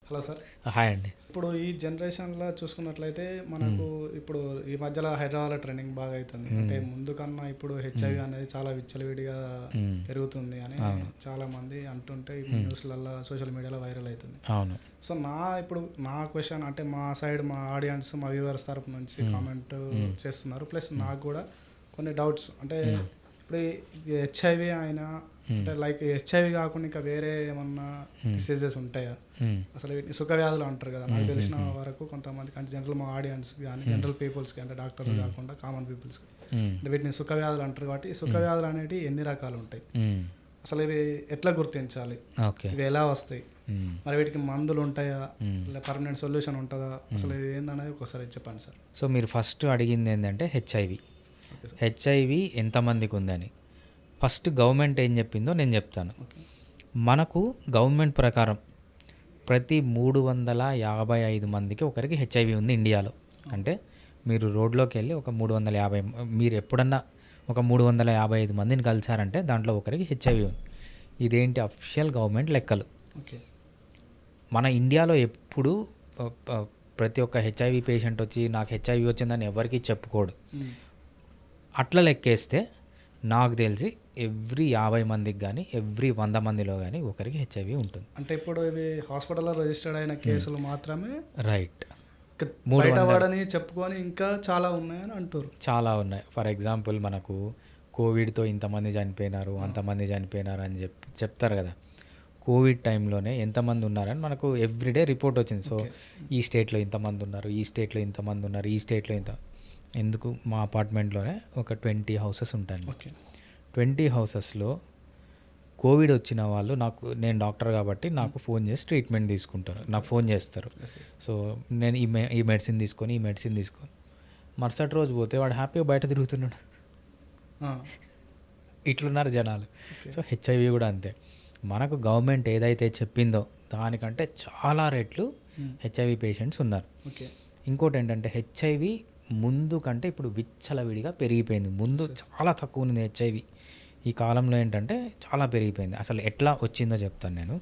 Hello sir. Hi అండి. ఇప్పుడు ఈ జనరేషన్లో చూసుకున్నట్లయితే మనకు ఇప్పుడు ఈ మధ్యలో హైదరాబాద్లో ట్రెండింగ్ బాగా అవుతుంది. అంటే ముందు కన్నా ఇప్పుడు హెచ్ఐవి అనేది చాలా విచ్చలవిడిగా పెరుగుతుంది అని చాలా మంది అంటుంటే ఈ న్యూస్లలో సోషల్ మీడియాలో వైరల్ అవుతుంది. అవును. సో ఇప్పుడు నా క్వశ్చన్ అంటే మా సైడ్ మా ఆడియన్స్ మా వ్యూవర్స్ తరపు నుంచి కామెంట్ చేస్తున్నారు. ప్లస్ నాకు కూడా కొన్ని డౌట్స్ అంటే ఇప్పుడు హెచ్ఐవి అయినా అంటే లైక్ హెచ్ఐవి కాకుండా ఇంకా వేరే ఏమన్నా డిసీజెస్ ఉంటాయా? అసలు వీటిని సుఖవ్యాధులు అంటారు కదా. నాకు తెలిసిన వరకు కొంతమందికి అంటే జనరల్ మా ఆడియన్స్ కానీ జనరల్ పీపుల్స్కి అంటే డాక్టర్స్ కాకుండా కామన్ పీపుల్స్కి అంటే వీటిని సుఖవ్యాధులు అంటారు. కాబట్టి ఈ సుఖవ్యాధులు అనేవి ఎన్ని రకాలు ఉంటాయి, అసలు ఇవి ఎట్లా గుర్తించాలి, ఇవి ఎలా వస్తాయి, మరి వీటికి మందులు ఉంటాయా, పర్మనెంట్ సొల్యూషన్ ఉంటుందా, అసలు ఇది ఏందనేది ఒకసారి చెప్పండి సార్. సో మీరు ఫస్ట్ అడిగింది ఏంటంటే హెచ్ఐవి ఎంతమందికి ఉందని. ఫస్ట్ గవర్నమెంట్ ఏం చెప్పిందో నేను చెప్తాను. మనకు గవర్నమెంట్ ప్రకారం ప్రతి 355 మందికి ఒకరికి హెచ్ఐవి ఉంది ఇండియాలో. అంటే మీరు రోడ్లోకి వెళ్ళి ఒక 350 మీరు ఎప్పుడన్నా ఒక 355 మందిని కలిసారంటే దాంట్లో ఒకరికి హెచ్ఐవి ఉంది. ఇదేంటి అఫీషియల్ గవర్నమెంట్ లెక్కలు. మన ఇండియాలో ఎప్పుడు ప్రతి ఒక్క హెచ్ఐవి పేషెంట్ వచ్చి నాకు హెచ్ఐవి వచ్చిందని ఎవరికి చెప్పుకోడు. అట్లా లెక్కేస్తే నాకు తెలిసి ఎవ్రీ 50 మందికి కానీ ఎవ్రీ 100 మందిలో కానీ ఒకరికి హెచ్ఐవి ఉంటుంది. అంటే ఇప్పుడు ఇవి హాస్పిటల్లో రిజిస్టర్డ్ అయిన కేసులు మాత్రమే, రైట్. బయటపడని చెప్పుకొని ఇంకా చాలా ఉన్నాయని అంటారు. చాలా ఉన్నాయి. ఫర్ ఎగ్జాంపుల్ మనకు కోవిడ్తో ఇంతమంది చనిపోయినారు, అంతమంది చనిపోయినారు అని చెప్తారు కదా. కోవిడ్ టైంలోనే ఎంతమంది ఉన్నారని మనకు ఎవ్రీడే రిపోర్ట్ వచ్చింది. సో ఈ స్టేట్లో ఇంతమంది ఉన్నారు, ఈ స్టేట్లో ఇంతమంది ఉన్నారు, ఈ స్టేట్లో ఇంత. ఎందుకు మా అపార్ట్మెంట్లోనే ఒక 20 హౌసెస్ ఉంటాయి. 20 హౌసెస్లో కోవిడ్ వచ్చిన వాళ్ళు నేను డాక్టర్ కాబట్టి నాకు ఫోన్ చేసి ట్రీట్మెంట్ తీసుకుంటారు, నాకు ఫోన్ చేస్తారు. సో నేను ఈ మెడిసిన్ తీసుకొని మరుసటి రోజు పోతే వాడు హ్యాపీగా బయట తిరుగుతున్నాడు. ఇట్లున్నారు జనాలు. సో హెచ్ఐవి కూడా అంతే. మనకు గవర్నమెంట్ ఏదైతే చెప్పిందో దానికంటే చాలా రెట్లు హెచ్ఐవి పేషెంట్స్ ఉన్నారు. ఇంకోటి ఏంటంటే హెచ్ఐవి ముందు కంటే ఇప్పుడు విచ్చలవిడిగా పెరిగిపోయింది. ముందు చాలా తక్కువ ఉంది హెచ్ఐవి. ఈ కాలంలో ఏంటంటే చాలా పెరిగిపోయింది. అసలు ఎట్లా వచ్చిందో చెప్తాను నేను.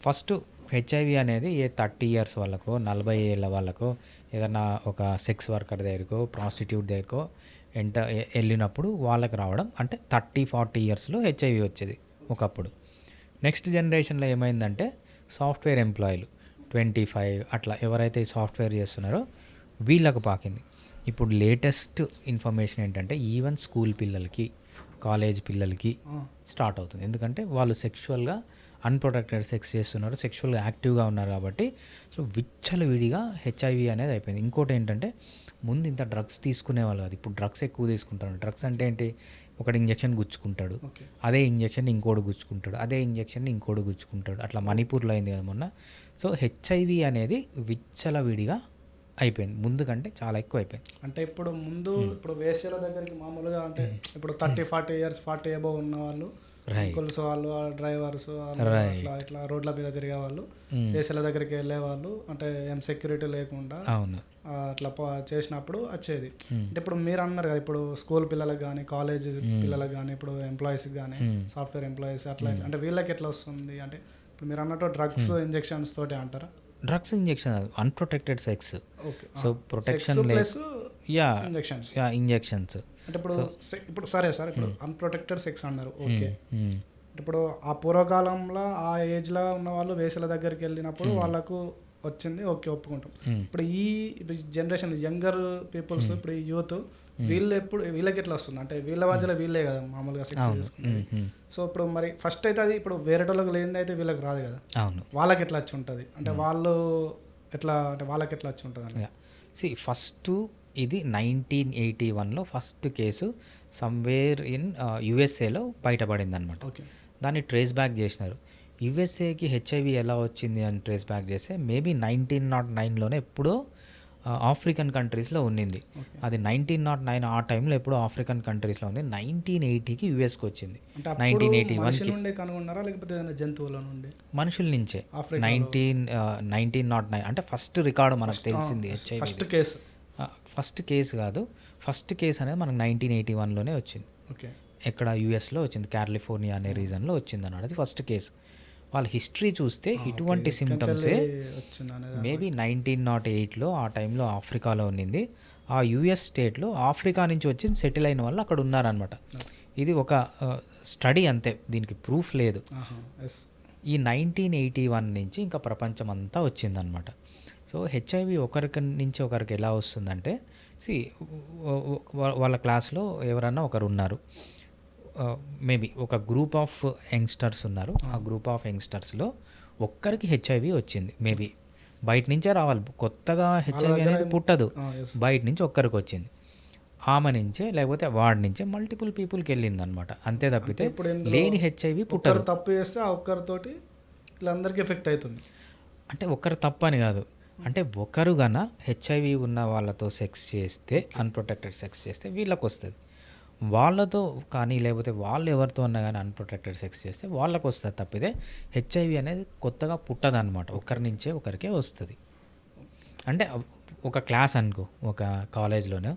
ఫస్ట్ హెచ్ఐవి అనేది 30 ఇయర్స్ వాళ్ళకో 40 ఏళ్ళ వాళ్ళకో ఏదన్నా ఒక సెక్స్ వర్కర్ దగ్గరకో ప్రాస్టిట్యూట్ దగ్గరకో వెళ్ళినప్పుడు వాళ్ళకి రావడం. అంటే 30-40 ఇయర్స్లో హెచ్ఐవి వచ్చేది ఒకప్పుడు. నెక్స్ట్ జనరేషన్లో ఏమైందంటే సాఫ్ట్వేర్ ఎంప్లాయీలు 25 అట్లా ఎవరైతే సాఫ్ట్వేర్ చేస్తున్నారో వీళ్ళకు పాకింది. ఇప్పుడు లేటెస్ట్ ఇన్ఫర్మేషన్ ఏంటంటే ఈవెన్ స్కూల్ పిల్లలకి కాలేజ్ పిల్లలకి స్టార్ట్ అవుతుంది. ఎందుకంటే వాళ్ళు సెక్షువల్గా అన్ప్రొటెక్టెడ్ సెక్స్ చేస్తున్నారు, సెక్షువల్గా యాక్టివ్గా ఉన్నారు కాబట్టి. సో విచ్చలవిడిగా హెచ్ఐవి అనేది అయిపోయింది. ఇంకోటి ఏంటంటే ముందు ఇంత డ్రగ్స్ తీసుకునేవాళ్ళు కాదు, ఇప్పుడు డ్రగ్స్ ఎక్కువ తీసుకుంటారు. డ్రగ్స్ అంటే ఏంటి, ఒకటి ఇంజెక్షన్ గుచ్చుకుంటాడు, అదే ఇంజెక్షన్ ఇంకోటి గుచ్చుకుంటాడు, అదే ఇంజెక్షన్ ఇంకోటి గుచ్చుకుంటాడు. అట్లా మణిపూర్లో అయింది కదా మొన్న. సో హెచ్ఐవి అనేది విచ్చలవిడిగా అయిపోయింది, ముందు కంటే చాలా ఎక్కువ అయిపోయింది. అంటే ఇప్పుడు వేసేల దగ్గరికి మామూలుగా అంటే ఇప్పుడు 30-40 ఇయర్స్ 40 అబవ్ ఉన్న వాళ్ళు, అంకుల్స్ వాళ్ళు, డ్రైవర్స్ అట్లా ఇట్లా రోడ్ల మీద తిరిగే వాళ్ళు వేసేల దగ్గరికి వెళ్ళే వాళ్ళు, అంటే ఏం సెక్యూరిటీ లేకుండా అట్లా చేసినప్పుడు వచ్చేది. అంటే ఇప్పుడు మీరు అన్నారు కదా, ఇప్పుడు స్కూల్ పిల్లలకు కానీ కాలేజ్ పిల్లలకు కానీ ఇప్పుడు ఎంప్లాయీస్కి కానీ సాఫ్ట్వేర్ ఎంప్లాయీస్ అట్లా అంటే వీళ్ళకి ఎట్లా వస్తుంది? అంటే ఇప్పుడు మీరు అన్నట్టు డ్రగ్స్ ఇంజెక్షన్స్ తోటి అంటారా? Drugs injection unprotected sex. So protection injections. అంటే ఇప్పుడు సరే సార్, ఇప్పుడు అన్ప్రొటెక్టెడ్ సెక్స్ అన్నారు, ఓకే. ఇప్పుడు ఆ పూర్వకాలంలో ఆ ఏజ్లో ఉన్న వాళ్ళు వేసల దగ్గరికి వెళ్ళినప్పుడు వాళ్ళకు వచ్చింది, ఓకే, ఒప్పుకుంటాం. ఇప్పుడు ఈ జనరేషన్ యంగర్ పీపుల్స్, ఇప్పుడు ఈ యూత్ వీళ్ళకి ఎట్లా వస్తుంది? అంటే వీళ్ళ మధ్యలో వీళ్ళే కదా మామూలుగా సెక్స్ చేసుకుంటారు. సో ఇప్పుడు మరి ఫస్ట్ అయితే అది ఇప్పుడు వేరే వాళ్ళకి లేనిది అయితే వీళ్ళకి రాదు కదా, వాళ్ళకి ఎట్లా వచ్చి ఉంటుంది? అంటే వాళ్ళకి ఎట్లా వచ్చి ఉంటుంది? ఫస్ట్ ఇది 1981లో ఫస్ట్ కేసు సమ్వేర్ ఇన్ యుఎస్ఏలో బయటపడింది అనమాట. దాన్ని ట్రేస్ బ్యాక్ చేసినారు. యుఎస్ఏకి హెచ్ఐవి ఎలా వచ్చింది అని ట్రేస్ బ్యాక్ చేస్తే మేబీ 1909లోనే ఎప్పుడో ఆఫ్రికన్ కంట్రీస్లో ఉన్నింది. అది 1909 ఆ టైంలో ఎప్పుడో ఆఫ్రికన్ కంట్రీస్లో ఉంది. 1980కి యుఎస్కి వచ్చింది. 1981 మనుషుల నుంచే 1909 అంటే ఫస్ట్ రికార్డు మనకు తెలిసింది హెచ్ఐవి. ఫస్ట్ కేసు కాదు, ఫస్ట్ కేసు అనేది మనకు 1981లోనే వచ్చింది. ఎక్కడ యుఎస్లో వచ్చింది, కాలిఫోర్నియా అనే రీజన్లో వచ్చింది అన్నది ఫస్ట్ కేసు. వాళ్ళ హిస్టరీ చూస్తే ఇటువంటి సిమ్టమ్సే వచ్చింది అనేది మేబీ 1908లో ఆ టైంలో ఆఫ్రికాలో ఉన్నింది. ఆ యుఎస్ స్టేట్లో ఆఫ్రికా నుంచి వచ్చి సెటిల్ అయిన వాళ్ళు అక్కడ ఉన్నారనమాట. ఇది ఒక స్టడీ అంతే, దీనికి ప్రూఫ్ లేదు. ఎస్. ఈ 1981 నుంచి ఇంకా ప్రపంచం అంతా వచ్చిందనమాట. సో హెచ్ఐవి ఒకరికి నుంచి ఒకరికి ఎలా వస్తుందంటే, వాళ్ళ క్లాస్లో ఎవరన్నా ఒకరు ఉన్నారు, మేబీ ఒక గ్రూప్ ఆఫ్ యంగ్స్టర్స్ ఉన్నారు. ఆ గ్రూప్ ఆఫ్ యంగ్స్టర్స్లో ఒక్కరికి హెచ్ఐవి వచ్చింది. మేబీ బయట నుంచే రావాలి, కొత్తగా హెచ్ఐవి అనేది పుట్టదు, బయట నుంచి ఒక్కరికి వచ్చింది. ఆమె నుంచే లేకపోతే వాడి నుంచే మల్టిపుల్ పీపుల్కి వెళ్ళింది అనమాట. అంతే తప్పితే లేని హెచ్ఐవి పుట్టదు. తప్పు చేస్తే ఆ ఒక్కరితోటి వీళ్ళందరికీ ఎఫెక్ట్ అవుతుంది. అంటే ఒక్కరు తప్పు అని కాదు, అంటే ఒకరు గన హెచ్ఐవి ఉన్న వాళ్ళతో సెక్స్ చేస్తే, అన్ప్రొటెక్టెడ్ సెక్స్ చేస్తే వీళ్ళకి వస్తుంది. వాళ్ళతో కానీ లేకపోతే వాళ్ళు ఎవరితో అన్నా కానీ అన్ప్రొటెక్టెడ్ సెక్స్ చేస్తే వాళ్ళకు వస్తుంది తప్పితే హెచ్ఐవి అనేది కొత్తగా పుట్టదు అనమాట. ఒకరి నుంచే ఒకరికే వస్తుంది. అంటే ఒక క్లాస్ అనుకో, ఒక కాలేజ్లోనే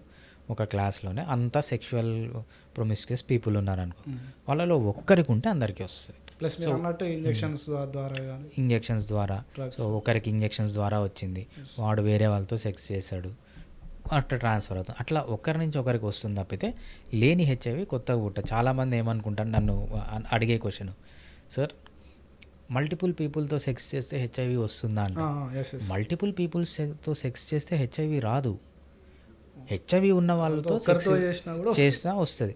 ఒక క్లాస్లోనే అంతా సెక్షువల్ ప్రొమిస్క్యూస్ పీపుల్ ఉన్నారనుకో, వాళ్ళలో ఒక్కరికి ఉంటే అందరికీ వస్తుంది. ప్లస్ మీరు అన్నట్టు ఇంజెక్షన్స్ ద్వారా సో ఒకరికి ఇంజెక్షన్స్ ద్వారా వచ్చింది, వాడు వేరే వాళ్ళతో సెక్స్ చేశాడు, అట్లా ట్రాన్స్ఫర్ అవుతుంది. అట్లా ఒకరి నుంచి ఒకరికి వస్తుంది తప్పితే లేని హెచ్ఐవి కొత్తగా పుట్ట. చాలామంది ఏమనుకుంటారు, నన్ను అడిగే క్వశ్చన్, సార్ మల్టిపుల్ పీపుల్తో సెక్స్ చేస్తే హెచ్ఐవి వస్తుందా అంటే, మల్టిపుల్ పీపుల్స్తో సెక్స్ చేస్తే హెచ్ఐవి రాదు. హెచ్ఐవి ఉన్న వాళ్ళతో చేసినా వస్తుంది.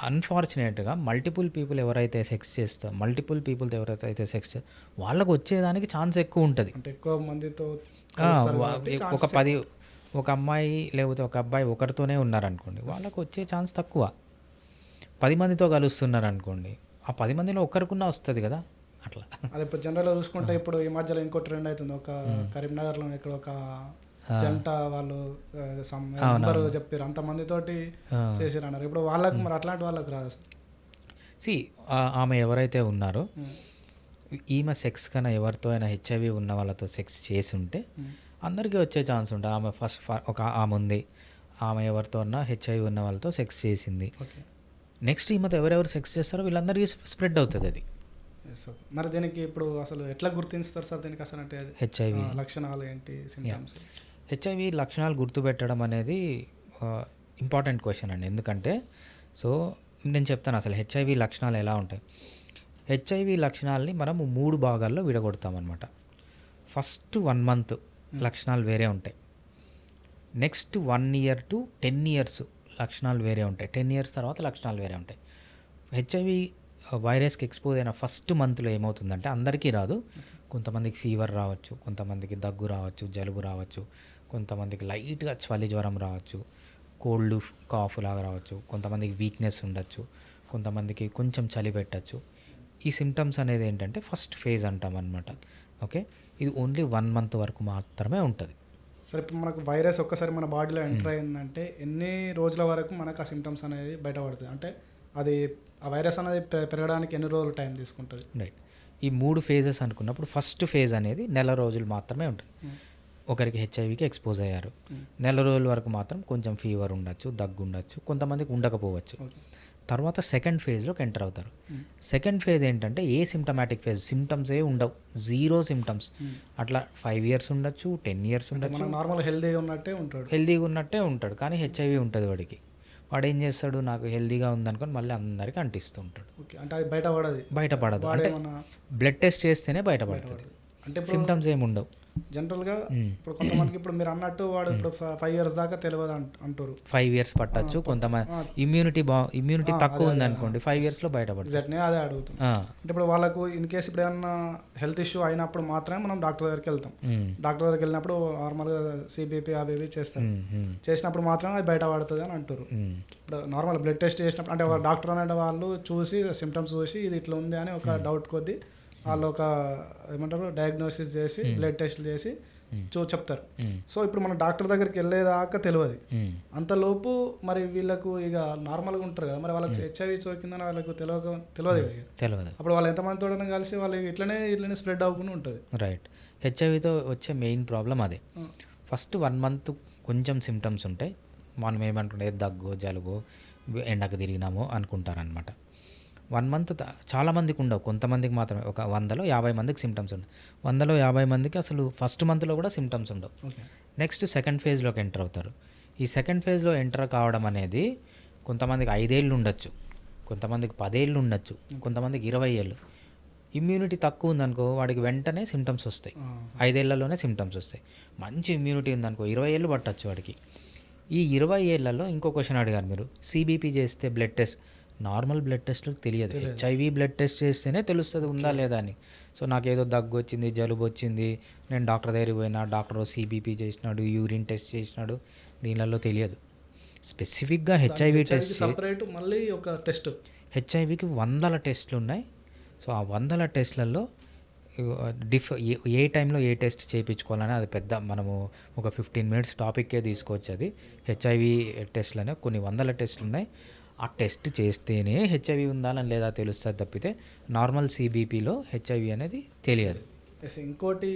అన్ఫార్చునేట్గా మల్టిపుల్ పీపుల్ ఎవరైతే సెక్స్ చేస్తారో, మల్టిపుల్ పీపుల్తో ఎవరైతే సెక్స్ చేస్తారో వాళ్ళకు వచ్చేదానికి ఛాన్స్ ఎక్కువ ఉంటుంది. ఎక్కువ మందితో ఒక అమ్మాయి లేకపోతే ఒక అబ్బాయి ఒకరితోనే ఉన్నారనుకోండి, వాళ్ళకు వచ్చే ఛాన్స్ తక్కువ. 10 మందితో కలుస్తున్నారు అనుకోండి, ఆ 10 మందిలో ఒక్కరికున్నా వస్తుంది కదా. అట్లా అది ఇప్పుడు జనరల్గా చూసుకుంటే ఇప్పుడు ఈ మధ్యలో ఇంకో ట్రెండ్ అవుతుంది. ఒక కరీంనగర్లో ఇక్కడ ఒక జంట వాళ్ళు నెంబర్ చెప్పారు, అంతమందితోటి చేసారు అన్నారు. ఇప్పుడు వాళ్ళకి మరి అట్లాంటి వాళ్ళకి రాదు. ఆమె ఎవరైతే ఉన్నారో ఈమె సెక్స్ కన్నా ఎవరితో అయినా హెచ్ఐవి ఉన్న వాళ్ళతో సెక్స్ చేసి ఉంటే అందరికీ వచ్చే ఛాన్స్ ఉంటుంది. ఆమె ఆమె ఉంది, ఆమె ఎవరితో ఉన్నా హెచ్ఐవి ఉన్న వాళ్ళతో సెక్స్ చేసింది, నెక్స్ట్ ఈమెతో ఎవరెవరు సెక్స్ చేస్తారో వీళ్ళందరికీ స్ప్రెడ్ అవుతుంది అది. మరి దీనికి ఇప్పుడు అసలు ఎట్లా గుర్తిస్తారు సార్ దీనికి అసలు, అంటే హెచ్ఐవి లక్షణాలు ఏంటి, సింప్టమ్స్? హెచ్ఐవి లక్షణాలు గుర్తుపెట్టడం అనేది ఇంపార్టెంట్ క్వశ్చన్ అండి. ఎందుకంటే సో నేను చెప్తాను అసలు హెచ్ఐవి లక్షణాలు ఎలా ఉంటాయి. హెచ్ఐవి లక్షణాలని మనము 3 భాగాల్లో విడగొడతామన్నమాట. ఫస్ట్ 1 month లక్షణాలు వేరే ఉంటాయి. నెక్స్ట్ 1 year to 10 years లక్షణాలు వేరే ఉంటాయి. 10 years తర్వాత లక్షణాలు వేరే ఉంటాయి. హెచ్ఐవి వైరస్కి ఎక్స్పోజ్ అయిన ఫస్ట్ మంత్లో ఏమవుతుందంటే అందరికీ రాదు, కొంతమందికి ఫీవర్ రావచ్చు, కొంతమందికి దగ్గు రావచ్చు, జలుబు రావచ్చు, కొంతమందికి లైట్గా చలి జ్వరం రావచ్చు, కోల్డ్ కాఫ్ లాగా రావచ్చు, కొంతమందికి వీక్నెస్ ఉండొచ్చు, కొంతమందికి కొంచెం చలి పెట్టచ్చు. ఈ సిమ్టమ్స్ అనేది ఏంటంటే ఫస్ట్ ఫేజ్ అంటాం అనమాట. ఓకే, ఇది ఓన్లీ 1 month వరకు మాత్రమే ఉంటుంది. సరే, ఇప్పుడు మనకు వైరస్ ఒక్కసారి మన బాడీలో ఎంటర్ అయిందంటే ఎన్ని రోజుల వరకు మనకు ఆ సిమ్టమ్స్ అనేది బయటపడుతుంది? అంటే అది ఆ వైరస్ అనేది పెరగడానికి ఎన్ని రోజులు టైం తీసుకుంటుంది? రైట్, ఈ 3 phases అనుకున్నప్పుడు ఫస్ట్ ఫేజ్ అనేది 1 నెల రోజులు మాత్రమే ఉంటుంది. ఒకరికి హెచ్ఐవికి ఎక్స్పోజ్ అయ్యారు, 1 నెల రోజుల వరకు మాత్రం కొంచెం ఫీవర్ ఉండొచ్చు, దగ్గు ఉండొచ్చు, కొంతమందికి ఉండకపోవచ్చు. తర్వాత సెకండ్ ఫేజ్లోకి ఎంటర్ అవుతారు. సెకండ్ ఫేజ్ ఏంటంటే ఏ సిమ్టమాటిక్ ఫేజ్, సిమ్టమ్స్ ఏ ఉండవు, 0 symptoms. అట్లా 5 years ఉండొచ్చు, 10 years ఉండొచ్చు, నార్మల్ హెల్దీగా ఉన్నట్టే ఉంటాడు, కానీ హెచ్ఐవి ఉంటుంది వాడికి. వాడు ఏం చేస్తాడు, నాకు హెల్దీగా ఉందనుకొని మళ్ళీ అందరికీ అంటిస్తూ ఉంటాడు. అంటే అది బయటపడదు. అంటే బ్లడ్ టెస్ట్ చేస్తేనే బయటపడుతుంది. అంటే సిమ్టమ్స్ ఏమి ఉండవు జనరల్గా. ఇప్పుడు కొంతమందికి ఇప్పుడు మీరు అన్నట్టు వాడు ఇప్పుడు 5 years దాకా తెలియదు అంటారు. 5 years పట్టచ్చు. కొంతమంది ఇమ్యూనిటీ తక్కువ ఉంది అనుకోండి, 5 yearsలో బయటపడుతుంది. అదే అడుగుతుంది. అంటే ఇప్పుడు వాళ్ళకు ఇన్ కేసు ఇప్పుడు ఏమన్నా హెల్త్ ఇష్యూ అయినప్పుడు మాత్రమే మనం డాక్టర్ దగ్గరికి వెళ్తాం. డాక్టర్ దగ్గరికి వెళ్ళినప్పుడు నార్మల్గా సిబిపి అవి చేస్తాం, చేసినప్పుడు మాత్రమే అది బయటపడుతుంది అని అంటారు. ఇప్పుడు నార్మల్ బ్లడ్ టెస్ట్ చేసినప్పుడు అంటే డాక్టర్ అనే వాళ్ళు చూసి సిమ్టమ్స్ చూసి ఇది ఇట్లా ఉంది అని ఒక డౌట్ కొద్దీ వాళ్ళు ఒక ఏమంటారు డయాగ్నోసిస్ చేసి బ్లడ్ టెస్ట్లు చేసి చెప్తారు. సో ఇప్పుడు మనం డాక్టర్ దగ్గరికి వెళ్ళేదాకా తెలియదు. అంతలోపు మరి వీళ్ళకు ఇక నార్మల్గా ఉంటారు కదా, మరి వాళ్ళకి హెచ్ఐవి సోకిందని వాళ్ళకు తెలియదు. అప్పుడు వాళ్ళు ఎంతమందితో కలిసి వాళ్ళు ఇట్లనే స్ప్రెడ్ అవ్వకుండా ఉంటుంది. రైట్, హెచ్ఐవితో వచ్చే మెయిన్ ప్రాబ్లం అదే. ఫస్ట్ 1 month కొంచెం సిమ్టమ్స్ ఉంటాయి, మనం ఏమనుకుంటే దగ్గు జలుబు ఎండకు తిరిగినాము అనుకుంటారనమాట. 1 మంత్ చాలామందికి ఉండవు, కొంతమందికి మాత్రమే. ఒక 100లో 50 మందికి సిమ్టమ్స్ ఉండవు. 100లో 50 మందికి అసలు ఫస్ట్ మంత్లో కూడా సిమ్టమ్స్ ఉండవు. ఓకే. నెక్స్ట్ సెకండ్ ఫేజ్లోకి ఎంటర్ అవుతారు. ఈ సెకండ్ ఫేజ్లో ఎంటర్ కావడం అనేది కొంతమందికి 5 ఏళ్ళు ఉండొచ్చు, కొంతమందికి 10 ఏళ్ళు ఉండొచ్చు, కొంతమందికి 20 ఏళ్ళు. ఇమ్యూనిటీ తక్కువ ఉందనుకో వాడికి వెంటనే సిమ్టమ్స్ వస్తాయి, 5 ఏళ్లలోనే సిమ్టమ్స్ వస్తాయి. మంచి ఇమ్యూనిటీ ఉందనుకో 20 ఏళ్ళు పట్టచ్చు వాడికి. ఈ 20 ఏళ్లలో ఇంకో క్వశ్చన్ అడిగారు మీరు, సిబిపి చేస్తే బ్లడ్ టెస్ట్, నార్మల్ బ్లడ్ టెస్ట్లకు తెలియదు, హెచ్ఐవి బ్లడ్ టెస్ట్ చేస్తేనే తెలుస్తుంది ఉందా లేదా అని. సో నాకేదో దగ్గు వచ్చింది, జలుబు వచ్చింది, నేను డాక్టర్ దగ్గరికి పోయినా, డాక్టర్ సిబిపి చేసినాడు, యూరిన్ టెస్ట్ చేసినాడు, దీనిలలో తెలియదు. స్పెసిఫిక్గా హెచ్ఐవి టెస్ట్ సపరేట్ మళ్ళీ ఒక టెస్ట్, హెచ్ఐవికి 100 టెస్టులు ఉన్నాయి. సో ఆ 100 టెస్ట్లలో ఏ టైంలో ఏ టెస్ట్ చేయించుకోవాలని అది పెద్ద మనము ఒక 15 మినిట్స్ టాపిక్కే తీసుకోవచ్చు. అది హెచ్ఐవి టెస్ట్లనే కొన్ని 100 టెస్టులు ఉన్నాయి. ఆ టెస్ట్ చేస్తేనే హెచ్ఐవి ఉందా అని లేదా తెలుస్తుంది తప్పితే నార్మల్ సిబిపిలో హెచ్ఐవి అనేది తెలియదు. ఇంకోటి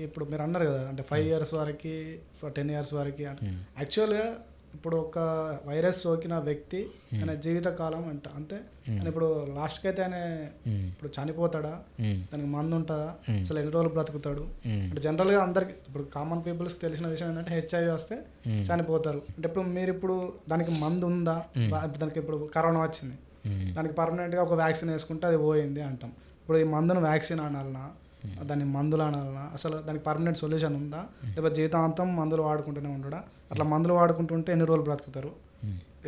ఇప్పుడు మీరు అన్నారు కదా, అంటే 5 ఇయర్స్ వరకు 10 ఇయర్స్ వరకు యాక్చువల్గా ఇప్పుడు ఒక వైరస్ సోకిన వ్యక్తి ఆయన జీవితకాలం అంతే. ఇప్పుడు లాస్ట్కి అయితే ఆయన ఇప్పుడు చనిపోతాడా, దానికి మందు ఉంటుందా, అసలు ఎన్ని రోజులు బ్రతుకుతాడు అంటే జనరల్గా అందరికి ఇప్పుడు కామన్ పీపుల్స్కి తెలిసిన విషయం ఏంటంటే హెచ్ఐవి వస్తే చనిపోతారు. అంటే ఇప్పుడు మీరు ఇప్పుడు దానికి మందు ఉందా, దానికి ఇప్పుడు కరోనా వచ్చింది, దానికి పర్మనెంట్గా ఒక వ్యాక్సిన్ వేసుకుంటే అది పోయింది అంటాం. ఇప్పుడు ఈ మందును వ్యాక్సిన్ అనాలనా, దాన్ని మందులు అనాలనా, అసలు దానికి పర్మనెంట్ సొల్యూషన్ ఉందా, లేకపోతే జీవితాంతం మందులు వాడుకుంటూనే ఉండడా? అట్లా మందులు వాడుకుంటుంటే ఎన్ని రోజులు బ్రతుకుతారు?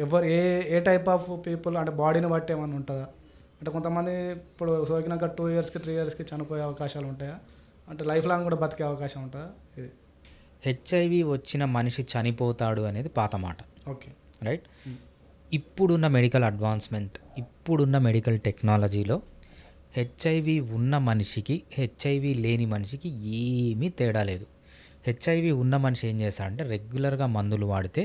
ఎవరు ఏ టైప్ ఆఫ్ పీపుల్ అంటే బాడీని బట్టి ఏమైనా ఉంటుందా? అంటే కొంతమంది ఇప్పుడు సోకినాక 2 ఇయర్స్కి 3 ఇయర్స్కి చనిపోయే అవకాశాలు ఉంటాయా, అంటే లైఫ్ లాంగ్ కూడా బతికే అవకాశం ఉంటుందా? ఇది హెచ్ఐవి వచ్చిన మనిషి చనిపోతాడు అనేది పాత మాట. Okay, right. ఇప్పుడున్న మెడికల్ అడ్వాన్స్మెంట్, ఇప్పుడున్న మెడికల్ టెక్నాలజీలో హెచ్ఐవి ఉన్న మనిషికి హెచ్ఐవి లేని మనిషికి ఏమీ తేడా లేదు. హెచ్ఐవి ఉన్న మనిషి ఏం చేస్తాడంటే రెగ్యులర్గా మందులు వాడితే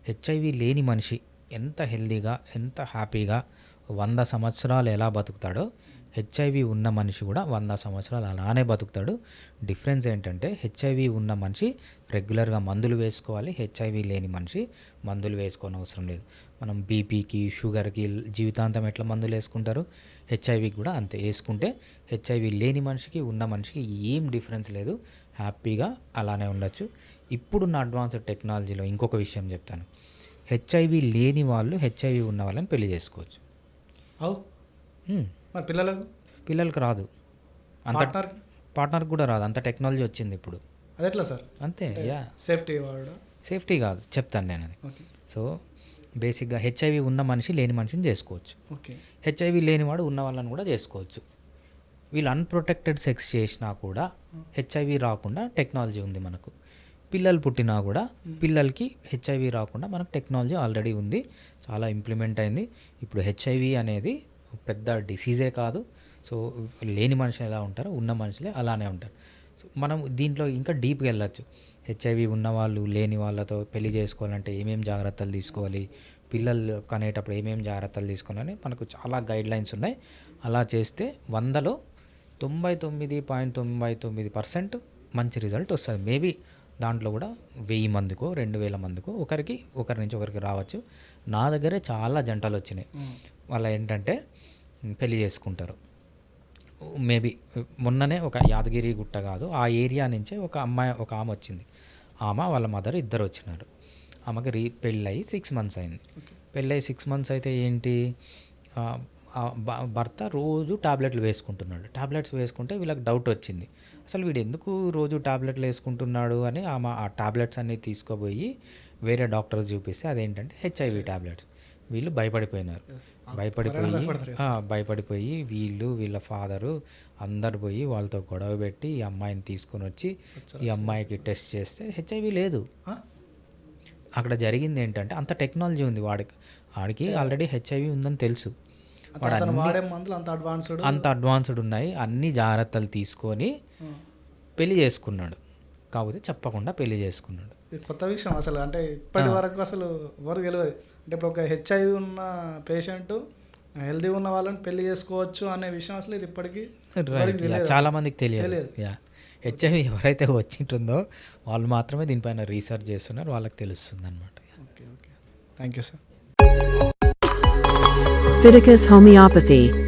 హెచ్ఐవి లేని మనిషి ఎంత హెల్దీగా ఎంత హ్యాపీగా 100 సంవత్సరాలు ఎలా బతుకుతాడో హెచ్ఐవి ఉన్న మనిషి కూడా 100 సంవత్సరాలు అలానే బతుకుతాడు. డిఫరెన్స్ ఏంటంటే హెచ్ఐవి ఉన్న మనిషి రెగ్యులర్గా మందులు వేసుకోవాలి, హెచ్ఐవి లేని మనిషి మందులు వేసుకోని అవసరం లేదు. మనం బీపీకి షుగర్కి జీవితాంతం ఎట్లా మందులు వేసుకుంటారు, హెచ్ఐవికి కూడా అంతే వేసుకుంటే హెచ్ఐవి లేని మనిషికి ఉన్న మనిషికి ఏం డిఫరెన్స్ లేదు, హ్యాపీగా అలానే ఉండొచ్చు. ఇప్పుడున్న అడ్వాన్స్డ్ టెక్నాలజీలో ఇంకొక విషయం చెప్తాను, హెచ్ఐవి లేని వాళ్ళు హెచ్ఐవి ఉన్న వాళ్ళని పెళ్లి చేసుకోవచ్చు. మరి పిల్లలకు రాదు, అంత పార్ట్నర్కి కూడా రాదు, అంత టెక్నాలజీ వచ్చింది ఇప్పుడు. అది ఎట్లా సార్? అంతే. సేఫ్టీ కాదు చెప్తాను నేను అది. సో బేసిక్గా హెచ్ఐవి ఉన్న మనిషి లేని మనిషిని చేసుకోవచ్చు, హెచ్ఐవి లేనివాడు ఉన్న వాళ్ళని కూడా చేసుకోవచ్చు. వీళ్ళు అన్ప్రొటెక్టెడ్ సెక్స్ చేసినా కూడా హెచ్ఐవి రాకుండా టెక్నాలజీ ఉంది మనకు. పిల్లలు పుట్టినా కూడా పిల్లలకి హెచ్ఐవి రాకుండా మనకు టెక్నాలజీ ఆల్రెడీ ఉంది, చాలా ఇంప్లిమెంట్ అయింది. ఇప్పుడు హెచ్ఐవి అనేది పెద్ద డిసీజే కాదు. సో లేని మనుషులు ఎలా ఉంటారో ఉన్న మనుషులే అలానే ఉంటారు. సో మనం దీంట్లో ఇంకా డీప్గా వెళ్ళచ్చు. హెచ్ఐవి ఉన్నవాళ్ళు లేని వాళ్ళతో పెళ్లి చేసుకోవాలంటే ఏమేమి జాగ్రత్తలు తీసుకోవాలి, పిల్లలు కనేటప్పుడు ఏమేమి జాగ్రత్తలు తీసుకోవాలని మనకు చాలా గైడ్లైన్స్ ఉన్నాయి. అలా చేస్తే 100లో 99.99% మంచి రిజల్ట్ వస్తుంది. మేబీ దాంట్లో కూడా 1000 మందికో 2000 మందికో ఒకరి నుంచి ఒకరికి రావచ్చు. నా దగ్గరే చాలా జంటలు వచ్చినాయి. వాళ్ళు ఏంటంటే పెళ్లి చేసుకుంటారు. మేబీ మొన్ననే ఒక యాదగిరి గుట్ట కాదు ఆ ఏరియా నుంచే ఒక ఆమె వచ్చింది. ఆమె వాళ్ళ మదర్ ఇద్దరు వచ్చినారు. ఆమెకి పెళ్ళయి 6 మంత్స్ అయింది. పెళ్ళయి 6 మంత్స్ అయితే ఏంటి, భర్త రోజు టాబ్లెట్లు వేసుకుంటున్నాడు. టాబ్లెట్స్ వేసుకుంటే వీళ్ళకి డౌట్ వచ్చింది, అసలు వీడు ఎందుకు రోజు టాబ్లెట్లు వేసుకుంటున్నాడు అని. ఆమె ఆ టాబ్లెట్స్ అన్నీ తీసుకుపోయి వేరే డాక్టర్స్ చూపిస్తే అదేంటంటే హెచ్ఐవి టాబ్లెట్స్. వీళ్ళు భయపడిపోయి వీళ్ళ ఫాదరు అందరు పోయి వాళ్ళతో గొడవ పెట్టి ఈ అమ్మాయిని తీసుకొని వచ్చి ఈ అమ్మాయికి టెస్ట్ చేస్తే హెచ్ఐవి లేదు. అక్కడ జరిగింది ఏంటంటే అంత టెక్నాలజీ ఉంది వాడికి ఆల్రెడీ హెచ్ఐవి ఉందని తెలుసు. అంత అడ్వాన్స్డ్ ఉన్నాయి, అన్ని జాగ్రత్తలు తీసుకొని పెళ్లి చేసుకున్నాడు. కాకపోతే చెప్పకుండా పెళ్లి చేసుకున్నాడు. కొత్త విషయం అసలు, అంటే ఇప్పటి వరకు అసలు ఎవరు తెలియదు. అంటే ఇప్పుడు ఒక హెచ్ఐవి ఉన్న పేషెంట్ హెల్దీ ఉన్న వాళ్ళని పెళ్లి చేసుకోవచ్చు అనే విషయం అసలు ఇది ఇప్పటికీ చాలా మందికి తెలియదు. హెచ్ఐవి ఎవరైతే వచ్చింటుందో వాళ్ళు మాత్రమే దీనిపైన రీసెర్చ్ చేస్తున్నారు, వాళ్ళకి తెలుస్తుంది అనమాట. Okay, thank you sir. Fiticus homeopathy.